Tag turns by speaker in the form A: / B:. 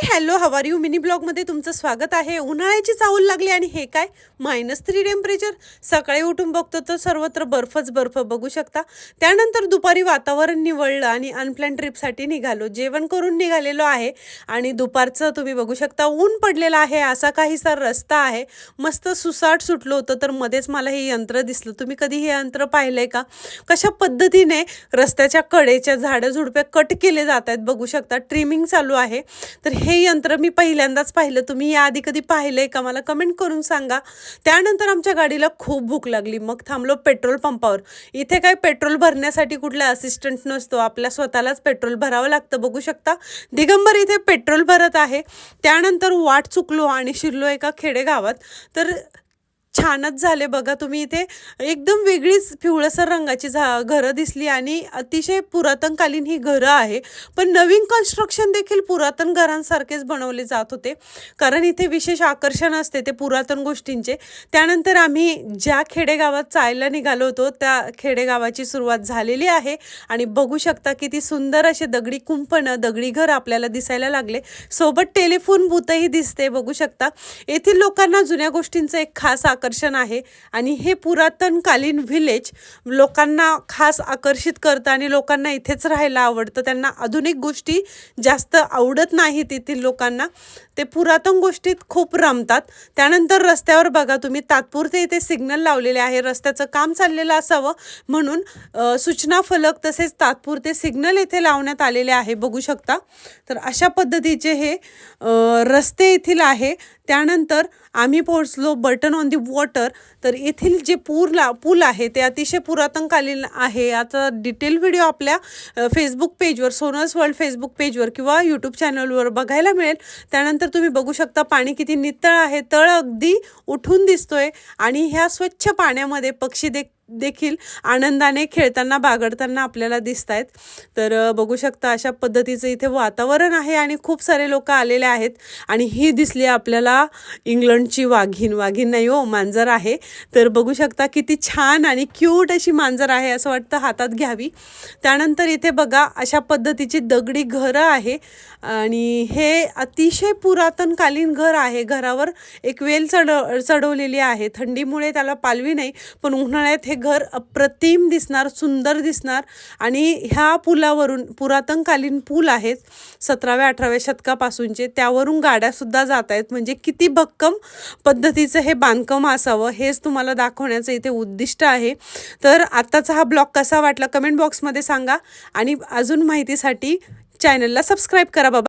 A: Hello, how are you? Mini ब्लॉगमध्ये तुमचं स्वागत आहे. उन्हाळ्याची चाहूल लागली आणि हे काय -3 टेम्परेचर. सकाळी उठून बघतो तर सर्वत्र बर्फच बर्फ बघू शकता. त्यानंतर दुपारी वातावरण निवळलं आणि अनप्लॅन ट्रिपसाठी निघालो. जेवण करून निघालेलो आहे आणि दुपारचं तुम्ही बघू शकता ऊन पडलेलं आहे. असा काहीसा रस्ता आहे. मस्त सुसाट सुटलं होतं तर मध्येच मला हे यंत्र दिसलं. तुम्ही कधी हे यंत्र पाहिलंय का? कशा पद्धतीने रस्त्याच्या कडेच्या झाडं झुडपे कट केले जात आहेत बघू शकता. ट्रिमिंग चालू आहे. तर हे यंत्र मी पहिल्यांदाच पाहिलं. तुम्ही याआधी कधी पाहिलंय का? मला कमेंट करून सांगा. त्यानंतर आमच्या गाडीला खूप भूक लागली. मग थांबलो पेट्रोल पंपावर. इथे काय पेट्रोल भरण्यासाठी कुठला असिस्टंट नसतो. आपल्या स्वतःलाच पेट्रोल भरावं लागतं. बघू शकता दिगंबर इथे पेट्रोल भरत आहे. त्यानंतर वाट चुकलो आणि शिरलो एका खेडेगावात. तर छानच झाले बघा. तुम्ही इथे एकदम वेगळीच पिवळसर रंगाची घरं दिसली आणि अतिशय पुरातनकालीन ही घरं आहे. पण नवीन कन्स्ट्रक्शन देखील पुरातन घरांसारखेच बनवले जात होते. कारण इथे विशेष आकर्षण असते ते पुरातन गोष्टींचे. त्यानंतर आम्ही ज्या खेडेगावात चालला निघालो होतो त्या खेडेगावाची सुरुवात झालेली आहे आणि बघू शकता किती सुंदर असे दगडी कुंपणं, दगडी घर आपल्याला दिसायला लागले. सोबत टेलिफोन बूथही दिसते बघू शकता. येथील लोकांना जुन्या गोष्टींचं एक खास आकर्षण आहे आणि हे पुरातनकालीन व्हिलेज लोकांना खास आकर्षित करतं आणि लोकांना इथेच राहायला आवडतं. त्यांना आधुनिक गोष्टी जास्त आवडत नाहीत. येथील लोकांना ते पुरातन गोष्टीत खूप रमतात. त्यानंतर रस्त्यावर बघा तुम्ही तात्पुरते इथे सिग्नल लावलेले आहे. रस्त्याचं काम चाललेलं असावं म्हणून सूचना फलक तसेच तात्पुरते सिग्नल इथे लावण्यात आलेले आहे बघू शकता. तर अशा पद्धतीचे हे रस्ते येथील आहे. त्यानंतर आम्ही पोहोचलो बटन ऑन दी वॉटर. तर येथील जे पूल आहे ते अतिशय पुरातनकालीन आहे. आता डिटेल व्हिडिओ आपल्या फेसबुक पेजवर, सोनर्स वर्ल्ड फेसबुक पेजवर किंवा यूट्यूब चॅनलवर बघायला मिळेल. त्यानंतर तुम्ही बघू शकता पाणी किती नितळ आहे. तळ अगदी उठून दिसतोय आणि ह्या स्वच्छ पाण्यामध्ये पक्षी देखील आनंदाने खेळताना बागडताना आपल्याला दिसत आहेत. तर बघू शकता अशा पद्धतीचं इथे वातावरण आहे आणि खूप सारे लोक आलेले आहेत. आणि ही दिसली आपल्याला इंग्लंडची वाघीण नाही हो, मांजर आहे. तर बघू शकता किती छान आणि क्यूट अशी मांजर आहे. असं वाटतं हातात घ्यावी. त्यानंतर इथे बघा अशा पद्धतीची दगडी घरं आहे आणि हे अतिशय पुरातनकालीन घर आहे. घरावर एक वेल चढवलेली आहे. थंडीमुळे त्याला पालवी नाही पण उन्हाळ्यात हे घर अप्रतिम दिसणार, सुंदर दिसणार. आणि ह्या पुलावरून, पुरातनकालीन पूल आहेत 17व्या-18व्या शतकापासूनचे, त्यावरून गाड्यासुद्धा जात आहेत. म्हणजे किती भक्कम पद्धतीचं हे बांधकाम असावं हेच तुम्हाला दाखवण्याचं इथे उद्दिष्ट आहे. तर आत्ताचा हा ब्लॉग कसा वाटला कमेंट बॉक्समध्ये सांगा आणि अजून माहितीसाठी चॅनलला सबस्क्राईब करा बाबा.